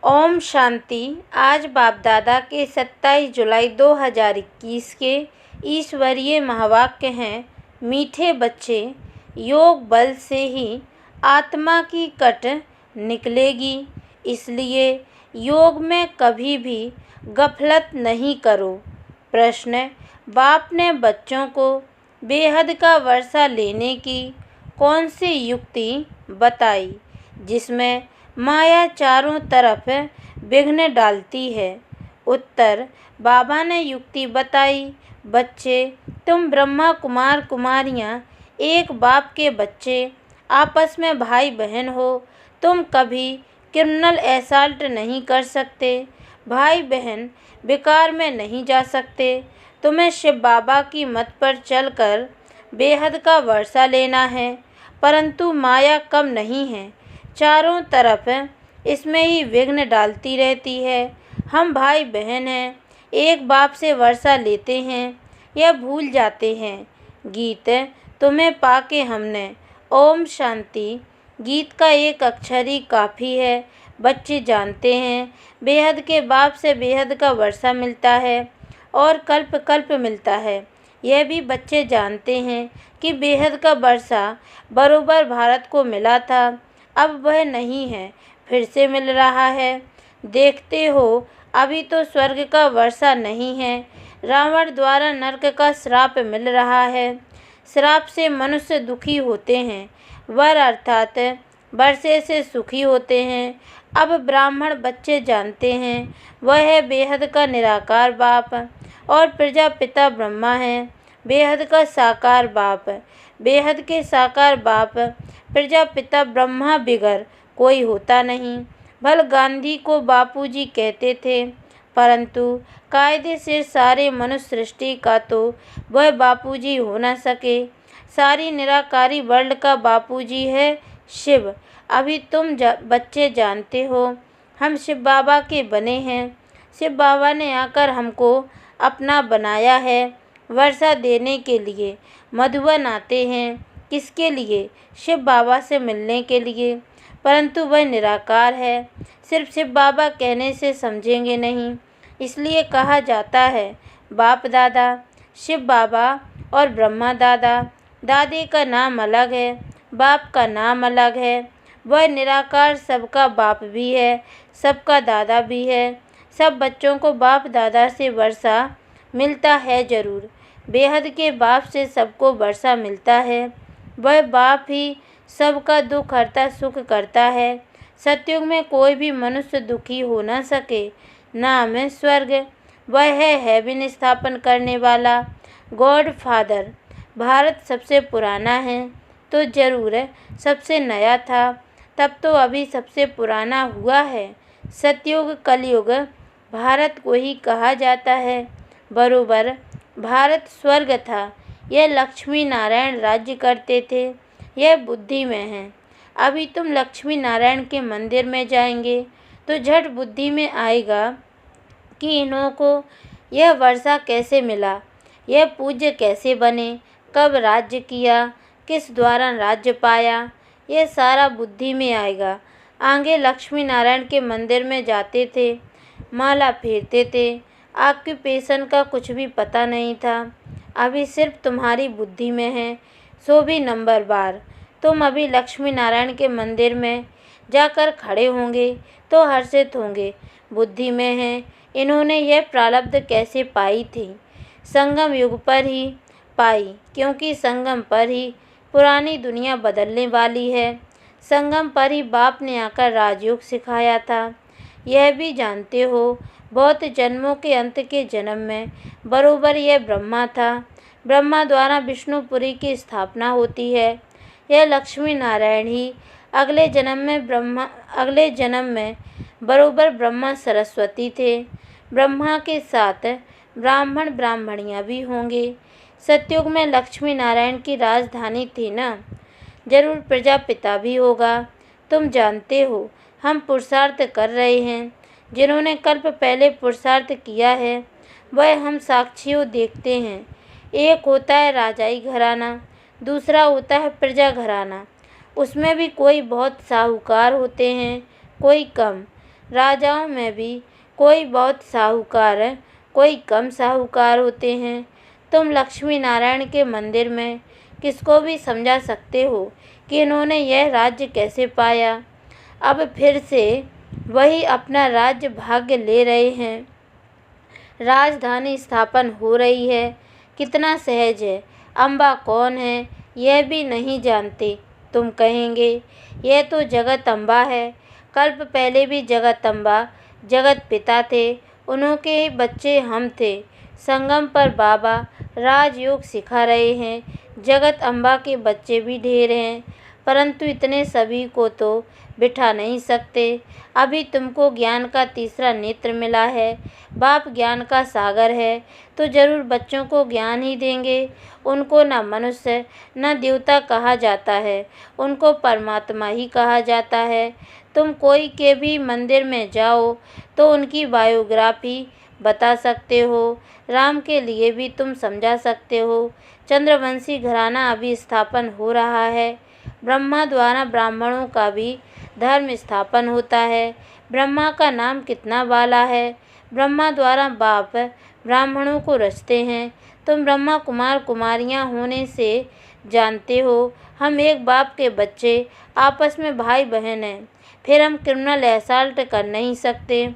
ओम शांति। आज बाप दादा के 27 जुलाई 2021 के ईश्वरीय महावाक्य हैं। मीठे बच्चे, योग बल से ही आत्मा की कट निकलेगी, इसलिए योग में कभी भी गफलत नहीं करो। प्रश्न: बाप ने बच्चों को बेहद का वर्षा लेने की कौन सी युक्ति बताई जिसमें माया चारों तरफ विघ्न डालती है? उत्तर: बाबा ने युक्ति बताई, बच्चे, तुम ब्रह्मा कुमार कुमारियाँ एक बाप के बच्चे, आपस में भाई बहन हो। तुम कभी क्रिमिनल असॉल्ट नहीं कर सकते, भाई बहन विकार में नहीं जा सकते। तुम्हें शिव बाबा की मत पर चलकर बेहद का वर्षा लेना है, परंतु माया कम नहीं है, चारों तरफ इसमें ही विघ्न डालती रहती है। हम भाई बहन हैं, एक बाप से वर्षा लेते हैं, यह भूल जाते हैं। गीत तुम्हें पाके हमने। ओम शांति। गीत का एक अक्षर ही काफ़ी है। बच्चे जानते हैं बेहद के बाप से बेहद का वर्षा मिलता है और कल्प कल्प मिलता है। यह भी बच्चे जानते हैं कि बेहद का वर्षा बरोबर भारत को मिला था, अब वह नहीं है, फिर से मिल रहा है। देखते हो, अभी तो स्वर्ग का वर्षा नहीं है, रावण द्वारा नरक का श्राप मिल रहा है। श्राप से मनुष्य दुखी होते हैं, वर अर्थात वर्षे से सुखी होते हैं। अब ब्राह्मण बच्चे जानते हैं वह है बेहद का निराकार बाप और प्रजापिता ब्रह्मा है, बेहद का साकार बाप। बेहद के साकार बाप प्रजापिता ब्रह्मा बिगर कोई होता नहीं। भल गांधी को बापूजी कहते थे, परंतु कायदे से सारे मनुष्य सृष्टि का तो वह बापूजी हो न सके। सारी निराकारी वर्ल्ड का बापूजी है शिव। अभी तुम बच्चे जानते हो हम शिव बाबा के बने हैं। शिव बाबा ने आकर हमको अपना बनाया है वर्षा देने के लिए। मधुबन आते हैं किसके लिए? शिव बाबा से मिलने के लिए, परंतु वह निराकार है, सिर्फ शिव बाबा कहने से समझेंगे नहीं। इसलिए कहा जाता है बाप दादा, शिव बाबा और ब्रह्मा दादा। दादे का नाम अलग है, बाप का नाम अलग है। वह निराकार सबका बाप भी है, सबका दादा भी है। सब बच्चों को बाप दादा से वर्षा मिलता है जरूर। बेहद के बाप से सबको वर्षा मिलता है। वह बाप ही सबका दुख हरता सुख करता है। सतयुग में कोई भी मनुष्य दुखी हो न सके। नाम है स्वर्ग, वह है हेवन स्थापन करने वाला गॉड फादर। भारत सबसे पुराना है तो जरूर सबसे नया था, तब तो अभी सबसे पुराना हुआ है। सतयुग कलयुग भारत को ही कहा जाता है। बरोबर भारत स्वर्ग था, यह लक्ष्मी नारायण राज्य करते थे, यह बुद्धि में है। अभी तुम लक्ष्मी नारायण के मंदिर में जाएंगे तो झट बुद्धि में आएगा कि इन्हों को यह वर्षा कैसे मिला, यह पूज्य कैसे बने, कब राज्य किया, किस द्वारा राज्य पाया, यह सारा बुद्धि में आएगा। आगे लक्ष्मी नारायण के मंदिर में जाते थे, माला फेरते थे, ऑक्यूपेशन का कुछ भी पता नहीं था। अभी सिर्फ तुम्हारी बुद्धि में है, सो भी नंबर बार। तुम अभी लक्ष्मी नारायण के मंदिर में जाकर खड़े होंगे तो हर्षित होंगे, बुद्धि में है। इन्होंने यह प्रारब्ध कैसे पाई थी? संगम युग पर ही पाई, क्योंकि संगम पर ही पुरानी दुनिया बदलने वाली है। संगम पर ही बाप ने आकर राजयोग सिखाया था। यह भी जानते हो बहुत जन्मों के अंत के जन्म में बरोबर यह ब्रह्मा था। ब्रह्मा द्वारा विष्णुपुरी की स्थापना होती है। यह लक्ष्मी नारायण ही अगले जन्म में बरोबर ब्रह्मा सरस्वती थे। ब्रह्मा के साथ ब्राह्मण ब्राह्मणियाँ भी होंगे। सतयुग में लक्ष्मी नारायण की राजधानी थी ना, जरूर प्रजापिता भी होगा। तुम जानते हो हम पुरुषार्थ कर रहे हैं। जिन्होंने कल्प पहले पुरुषार्थ किया है वह हम साक्षियों देखते हैं। एक होता है राजाई घराना, दूसरा होता है प्रजा घराना। उसमें भी कोई बहुत साहूकार होते हैं, कोई कम। राजाओं में भी कोई बहुत साहूकार, कोई कम साहूकार होते हैं। तुम लक्ष्मी नारायण के मंदिर में किसको भी समझा सकते हो कि इन्होंने यह राज्य कैसे पाया। अब फिर से वही अपना राज्य भाग्य ले रहे हैं। राजधानी स्थापन हो रही है। कितना सहज है। अम्बा कौन है यह भी नहीं जानते। तुम कहेंगे यह तो जगत अम्बा है। कल्प पहले भी जगत अम्बा जगत पिता थे, उन्हों के ही बच्चे हम थे। संगम पर बाबा राजयोग सिखा रहे हैं। जगत अम्बा के बच्चे भी ढेर हैं, परंतु इतने सभी को तो बिठा नहीं सकते। अभी तुमको ज्ञान का तीसरा नेत्र मिला है। बाप ज्ञान का सागर है तो जरूर बच्चों को ज्ञान ही देंगे। उनको न मनुष्य न देवता कहा जाता है, उनको परमात्मा ही कहा जाता है। तुम कोई के भी मंदिर में जाओ तो उनकी बायोग्राफी बता सकते हो। राम के लिए भी तुम समझा सकते हो। चंद्रवंशी घराना अभी स्थापन हो रहा है। ब्रह्मा द्वारा ब्राह्मणों का भी धर्म स्थापन होता है। ब्रह्मा का नाम कितना वाला है। ब्रह्मा द्वारा बाप ब्राह्मणों को रचते हैं। तुम ब्रह्मा कुमार कुमारियां होने से जानते हो हम एक बाप के बच्चे आपस में भाई बहन हैं। फिर हम क्रिमिनल असॉल्ट कर नहीं सकते,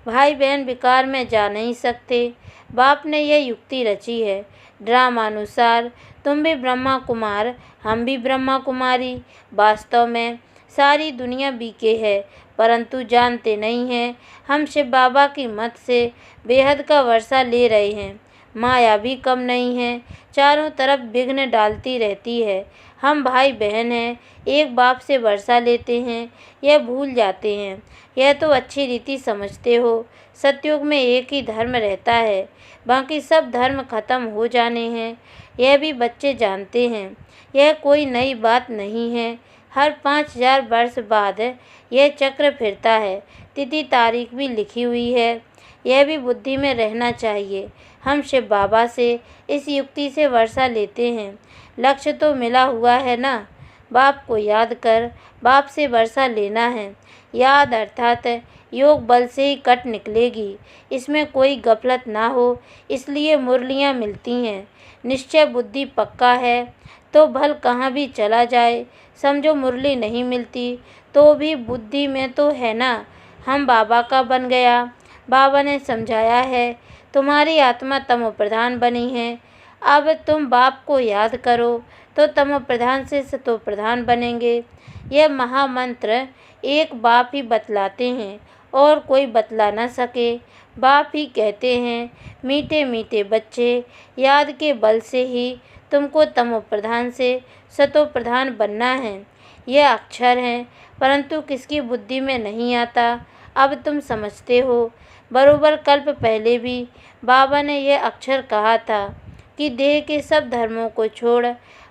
भाई बहन विकार में जा नहीं सकते। बाप ने यह युक्ति रची है। ड्रामानुसार तुम भी ब्रह्मा कुमार, हम भी ब्रह्मा कुमारी। वास्तव में सारी दुनिया बीके है, परंतु जानते नहीं हैं हम शिव बाबा की मत से बेहद का वर्षा ले रहे हैं। माया भी कम नहीं है, चारों तरफ विघ्न डालती रहती है। हम भाई बहन हैं, एक बाप से वर्षा लेते हैं, यह भूल जाते हैं। यह तो अच्छी रीति समझते हो। सतयुग में एक ही धर्म रहता है, बाकी सब धर्म खत्म हो जाने हैं। यह भी बच्चे जानते हैं। यह कोई नई बात नहीं है। हर 5000 वर्ष बाद यह चक्र फिरता है। तिथि तारीख भी लिखी हुई है। यह भी बुद्धि में रहना चाहिए। हम शिव बाबा से इस युक्ति से वर्षा लेते हैं। लक्ष्य तो मिला हुआ है ना। बाप को याद कर बाप से वर्षा लेना है। याद अर्थात योग बल से ही कट निकलेगी, इसमें कोई गफलत ना हो, इसलिए मुरलियाँ मिलती हैं। निश्चय बुद्धि पक्का है तो भल कहाँ भी चला जाए। समझो मुरली नहीं मिलती तो भी बुद्धि में तो है ना, हम बाबा का बन गया। बाबा ने समझाया है तुम्हारी आत्मा तमो प्रधान बनी है। अब तुम बाप को याद करो तो तमो प्रधान से सतो प्रधान बनेंगे। यह महामंत्र एक बाप ही बतलाते हैं और कोई बतला न सके। बाप ही कहते हैं मीठे मीठे बच्चे, याद के बल से ही तुमको तमो प्रधान से सतो प्रधान बनना है। यह अक्षर हैं, परंतु किसकी बुद्धि में नहीं आता। अब तुम समझते हो। बरोबर कल्प पहले भी बाबा ने यह अक्षर कहा था कि देह के सब धर्मों को छोड़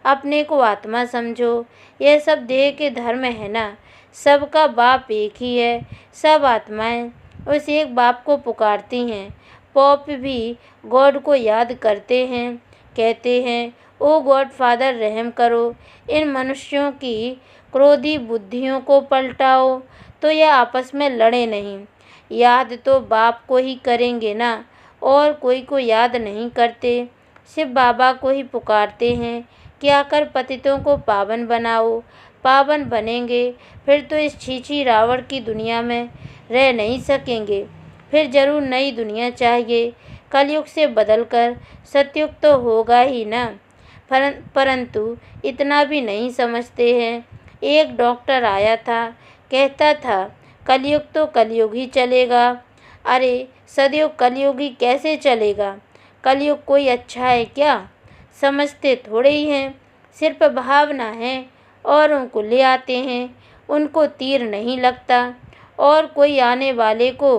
अपने को आत्मा समझो। यह सब देह के धर्म है ना। सबका बाप एक ही है। सब आत्माएं उस एक बाप को पुकारती हैं। पॉप भी गॉड को याद करते हैं, कहते हैं ओ गॉड फादर रहम करो, इन मनुष्यों की क्रोधी बुद्धियों को पलटाओ तो यह आपस में लड़े नहीं। याद तो बाप को ही करेंगे ना, और कोई को याद नहीं करते। शिव बाबा को ही पुकारते हैं कि आकर पतितों को पावन बनाओ। पावन बनेंगे फिर तो इस छीछी रावण की दुनिया में रह नहीं सकेंगे। फिर जरूर नई दुनिया चाहिए। कलयुग से बदलकर सतयुग तो होगा ही ना। परंतु इतना भी नहीं समझते हैं। एक डॉक्टर आया था, कहता था कलयुग तो कलयुग ही चलेगा। अरे सदैव कलयुग ही कैसे चलेगा। कलयुग कोई अच्छा है क्या। समझते थोड़े ही हैं। सिर्फ भावना है, औरों को ले आते हैं, उनको तीर नहीं लगता। और कोई आने वाले को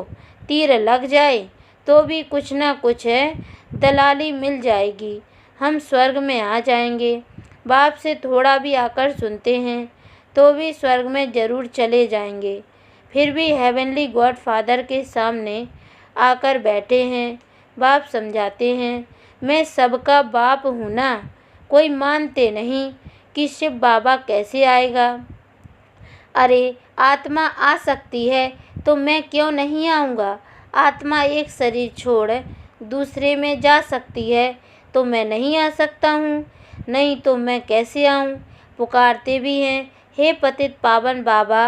तीर लग जाए तो भी कुछ ना कुछ है, दलाली मिल जाएगी। हम स्वर्ग में आ जाएंगे। बाप से थोड़ा भी आकर सुनते हैं तो भी स्वर्ग में ज़रूर चले जाएंगे। फिर भी हेवनली गॉड फादर के सामने आकर बैठे हैं। बाप समझाते हैं मैं सबका बाप हूँ ना। कोई मानते नहीं कि शिव बाबा कैसे आएगा। अरे आत्मा आ सकती है तो मैं क्यों नहीं आऊँगा? आत्मा एक शरीर छोड़ दूसरे में जा सकती है, तो मैं नहीं आ सकता हूँ? नहीं तो मैं कैसे आऊँ? पुकारते भी हैं, हे पतित पावन बाबा,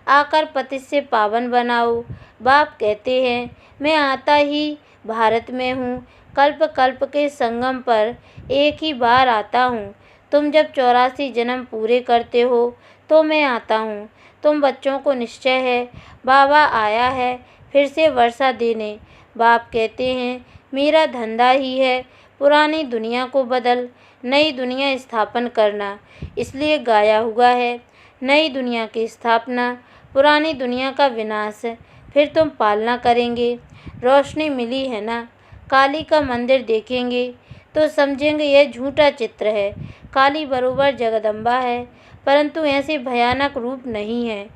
आकर पतित से पावन बनाओ। बाप कहते हैं, मैं आता ही भारत में हूँ। कल्प कल्प के संगम पर एक ही बार आता हूँ। तुम जब 84 जन्म पूरे करते हो तो मैं आता हूँ। तुम बच्चों को निश्चय है बाबा आया है फिर से वर्षा देने। बाप कहते हैं, मेरा धंधा ही है पुरानी दुनिया को बदल नई दुनिया स्थापन करना, इसलिए गाया हुआ है, नई दुनिया की स्थापना, पुरानी दुनिया का विनाश। फिर तुम पालना करेंगे। रोशनी मिली है ना? काली का मंदिर देखेंगे तो समझेंगे यह झूठा चित्र है। काली बरोबर जगदम्बा है, परंतु ऐसे भयानक रूप नहीं है।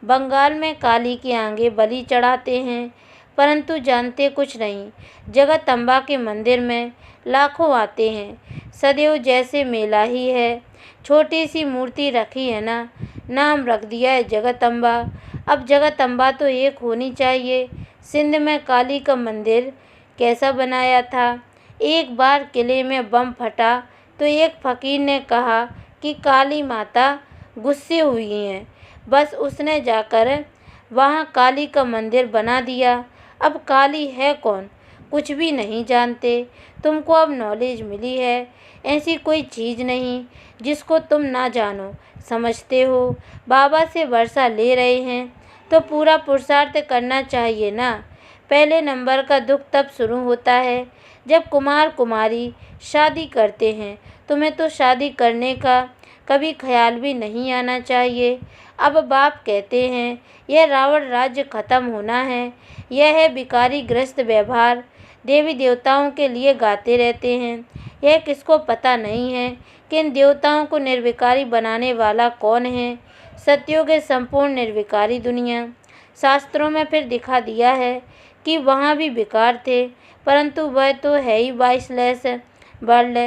बंगाल में काली की आगे बलि चढ़ाते हैं, परंतु जानते कुछ नहीं। जगदम्बा के मंदिर में लाखों आते हैं, सदैव जैसे मेला ही है। छोटी सी मूर्ति रखी है ना, नाम रख दिया है जगदम्बा। अब जगदम्बा तो एक होनी चाहिए। सिंध में काली का मंदिर कैसा बनाया था? एक बार किले में बम फटा तो एक फकीर ने कहा कि काली माता गुस्से हुई हैं। बस उसने जाकर वहाँ काली का मंदिर बना दिया। अब काली है कौन? कुछ भी नहीं जानते। तुमको अब नॉलेज मिली है, ऐसी कोई चीज़ नहीं जिसको तुम ना जानो। समझते हो? बाबा से वर्षा ले रहे हैं तो पूरा पुरुषार्थ करना चाहिए ना। पहले नंबर का दुख तब शुरू होता है जब कुमार कुमारी शादी करते हैं। तुम्हें तो शादी करने का कभी ख्याल भी नहीं आना चाहिए। अब बाप कहते हैं, यह रावण राज्य खत्म होना है। यह है भिखारी ग्रस्त व्यवहार। देवी देवताओं के लिए गाते रहते हैं। यह किसको पता नहीं है कि इन देवताओं को निर्विकारी बनाने वाला कौन है? सत्युग है संपूर्ण निर्विकारी दुनिया। शास्त्रों में फिर दिखा दिया है कि वहाँ भी विकार थे, परंतु वह तो है ही 22 वर्ल्ड।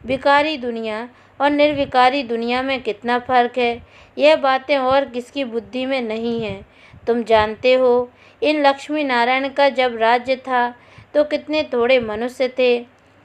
विकारी दुनिया और निर्विकारी दुनिया में कितना फर्क है, यह बातें और किसकी बुद्धि में नहीं है। तुम जानते हो, इन लक्ष्मी नारायण का जब राज्य था तो कितने थोड़े मनुष्य थे,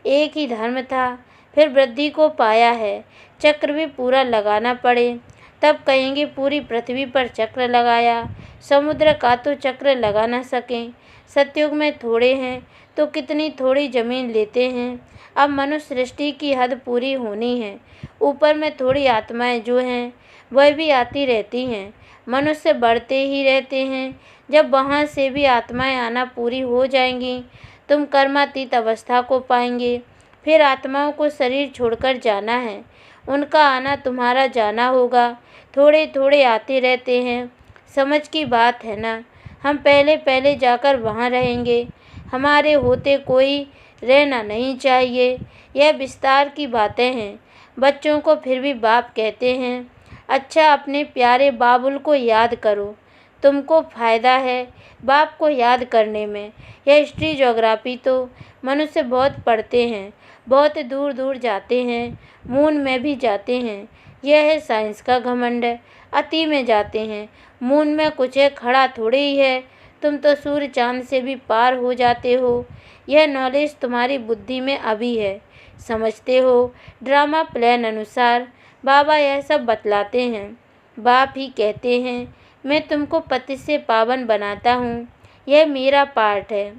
एक ही धर्म था। फिर वृद्धि को पाया है, चक्र भी पूरा लगाना पड़े, तब कहेंगे पूरी पृथ्वी पर चक्र लगाया। समुद्र का तो चक्र लगा न सकें। सतयुग में थोड़े हैं तो कितनी थोड़ी जमीन लेते हैं। अब मनुष्य सृष्टि की हद पूरी होनी है। ऊपर में थोड़ी आत्माएं जो हैं वह भी आती रहती हैं। मनुष्य बढ़ते ही रहते हैं। जब वहाँ से भी आत्माएं आना पूरी हो जाएंगी, तुम कर्मातीत अवस्था को पाएंगे। फिर आत्माओं को शरीर छोड़कर जाना है, उनका आना तुम्हारा जाना होगा। थोड़े थोड़े आते रहते हैं। समझ की बात है ना। हम पहले पहले जाकर वहाँ रहेंगे। हमारे होते कोई रहना नहीं चाहिए। यह विस्तार की बातें हैं। बच्चों को फिर भी बाप कहते हैं, अच्छा अपने प्यारे बाबुल को याद करो, तुमको फ़ायदा है बाप को याद करने में। यह हिस्ट्री ज्योग्राफी तो मनुष्य बहुत पढ़ते हैं, बहुत दूर दूर जाते हैं, मून में भी जाते हैं। यह है साइंस का घमंड। अति में जाते हैं। मून में कुछ है, खड़ा थोड़े ही है। तुम तो सूर्य चांद से भी पार हो जाते हो। यह नॉलेज तुम्हारी बुद्धि में अभी है, समझते हो? ड्रामा प्लान अनुसार बाबा यह सब बतलाते हैं। बाप ही कहते हैं, मैं तुमको पति से पावन बनाता हूँ। यह मेरा पार्ट है।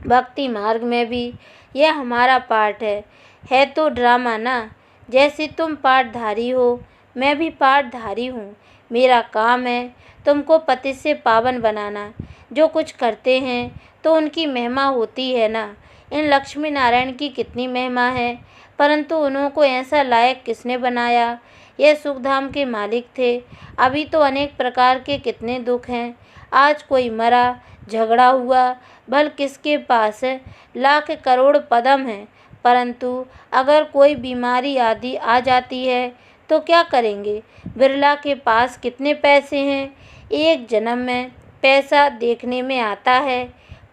भक्ति मार्ग में भी यह हमारा पार्ट है तो ड्रामा ना। जैसे तुम पाठधारी हो, मैं भी पाठधारी हूँ। मेरा काम है तुमको पति से पावन बनाना। जो कुछ करते हैं तो उनकी महिमा होती है ना। इन लक्ष्मी नारायण की कितनी महिमा है, परंतु उनको ऐसा लायक किसने बनाया? यह सुखधाम के मालिक थे। अभी तो अनेक प्रकार के कितने दुख हैं। आज कोई मरा, झगड़ा हुआ, भल किसके पास लाख करोड़ पदम हैं, परंतु अगर कोई बीमारी आदि आ जाती है तो क्या करेंगे? बिरला के पास कितने पैसे हैं? एक जन्म में पैसा देखने में आता है,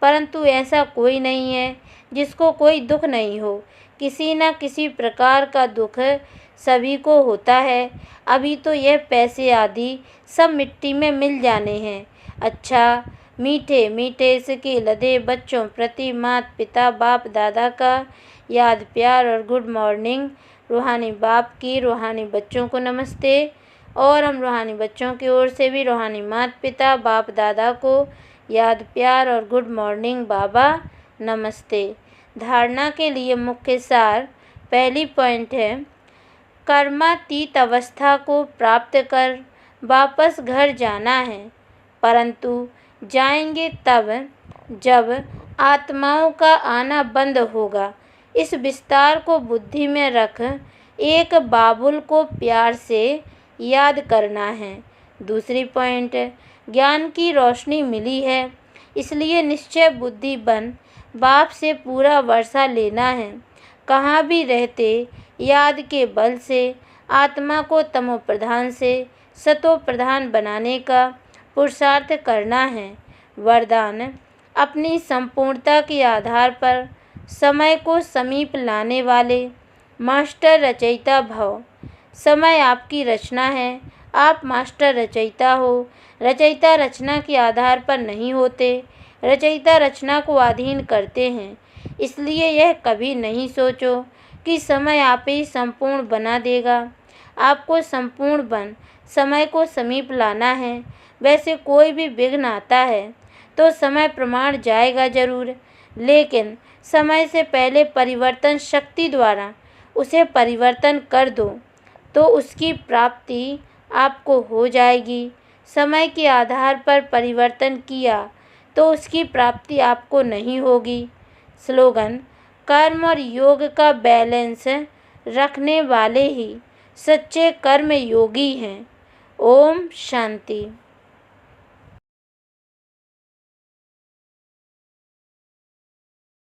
परंतु ऐसा कोई नहीं है जिसको कोई दुख नहीं हो। किसी न किसी प्रकार का दुख सभी को होता है। अभी तो यह पैसे आदि सब मिट्टी में मिल जाने हैं। अच्छा, मीठे मीठे इसके लदे बच्चों प्रति माता पिता बाप दादा का याद प्यार और गुड मॉर्निंग। रूहानी बाप की रूहानी बच्चों को नमस्ते। और हम रूहानी बच्चों की ओर से भी रूहानी माता पिता बाप दादा को याद प्यार और गुड मॉर्निंग बाबा नमस्ते। धारणा के लिए मुख्य सार। पहली पॉइंट है, कर्मातीत अवस्था को प्राप्त कर वापस घर जाना है, परंतु जाएंगे तब जब आत्माओं का आना बंद होगा। इस विस्तार को बुद्धि में रख एक बाबुल को प्यार से याद करना है। दूसरी पॉइंट, ज्ञान की रोशनी मिली है, इसलिए निश्चय बुद्धि बन बाप से पूरा वर्षा लेना है। कहाँ भी रहते याद के बल से आत्मा को तमो प्रधान से सतो प्रधान बनाने का पुरुषार्थ करना है। वरदान, अपनी संपूर्णता के आधार पर समय को समीप लाने वाले मास्टर रचयिता भव। समय आपकी रचना है, आप मास्टर रचयिता हो। रचयिता रचना के आधार पर नहीं होते, रचयिता रचना को अधीन करते हैं। इसलिए यह कभी नहीं सोचो कि समय आप ही संपूर्ण बना देगा। आपको संपूर्ण बन समय को समीप लाना है। वैसे कोई भी विघ्न आता है तो समय प्रमाण जाएगा जरूर, लेकिन समय से पहले परिवर्तन शक्ति द्वारा उसे परिवर्तन कर दो तो उसकी प्राप्ति आपको हो जाएगी। समय के आधार पर परिवर्तन किया तो उसकी प्राप्ति आपको नहीं होगी। स्लोगन, कर्म और योग का बैलेंस रखने वाले ही सच्चे कर्म योगी हैं। ओम शांति।